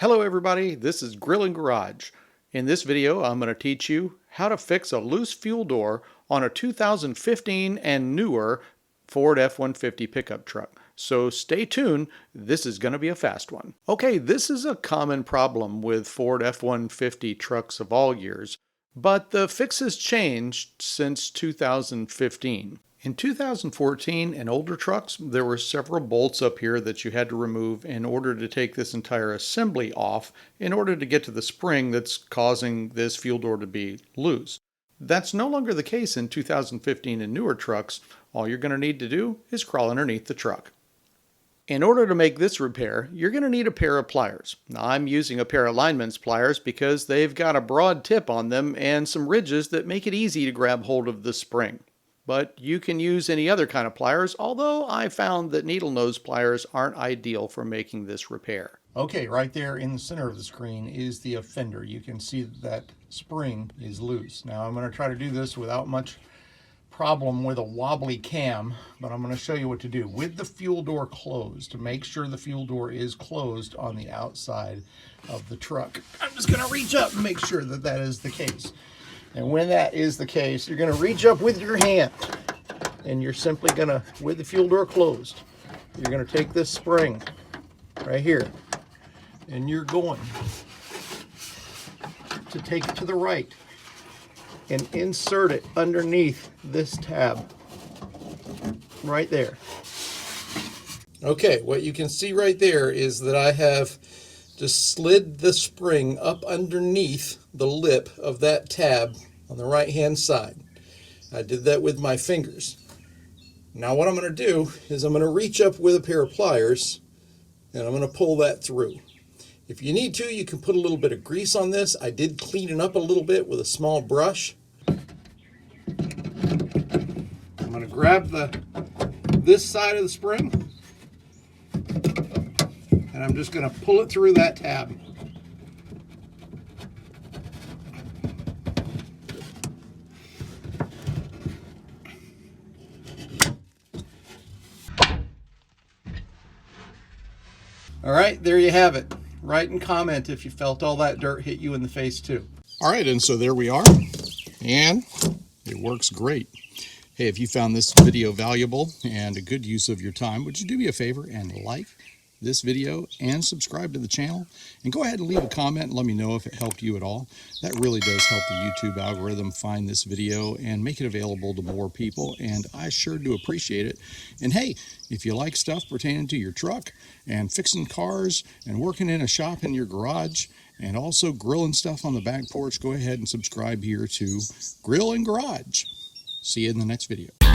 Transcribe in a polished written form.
Hello everybody, this is Grill and Garage. In this video I'm going to teach you how to fix a loose fuel door on a 2015 and newer Ford F-150 pickup truck. So stay tuned, this is going to be a fast one. Okay, this is a common problem with Ford F-150 trucks of all years, but the fix has changed since 2015. In 2014 and older trucks, there were several bolts up here that you had to remove in order to take this entire assembly off in order to get to the spring that's causing this fuel door to be loose. That's no longer the case in 2015 and newer trucks. All you're going to need to do is crawl underneath the truck. In order to make this repair, you're going to need a pair of pliers. Now, I'm using a pair of lineman's pliers because they've got a broad tip on them and some ridges that make it easy to grab hold of the spring. But you can use any other kind of pliers, although I found that needle nose pliers aren't ideal for making this repair. Okay, right there in the center of the screen is the offender. You can see that spring is loose. Now I'm going to try to do this without much problem with a wobbly cam, but I'm going to show you what to do. With the fuel door closed, to make sure the fuel door is closed on the outside of the truck, I'm just going to reach up and make sure that that is the case. And when that is the case, you're going to reach up with your hand and you're simply going to, with the fuel door closed, you're going to take this spring right here and you're going to take it to the right and insert it underneath this tab right there. Okay, what you can see right there is that I have just slid the spring up underneath the lip of that tab on the right hand side. I did that with my fingers. Now what I'm going to do is I'm going to reach up with a pair of pliers and I'm going to pull that through. If you need to, you can put a little bit of grease on this. I did clean it up a little bit with a small brush. I'm going to grab this side of the spring and I'm just going to pull it through that tab. All right, there you have it. Write and comment if you felt all that dirt hit you in the face too. All right, and so there we are, and it works great. Hey, if you found this video valuable and a good use of your time, would you do me a favor and like this video and subscribe to the channel? And go ahead and leave a comment and let me know if it helped you at all. That really does help the YouTube algorithm find this video and make it available to more people, and I sure do appreciate it. And hey, if you like stuff pertaining to your truck and fixing cars and working in a shop in your garage and also grilling stuff on the back porch, go ahead and subscribe here to Grill and Garage. See you in the next video.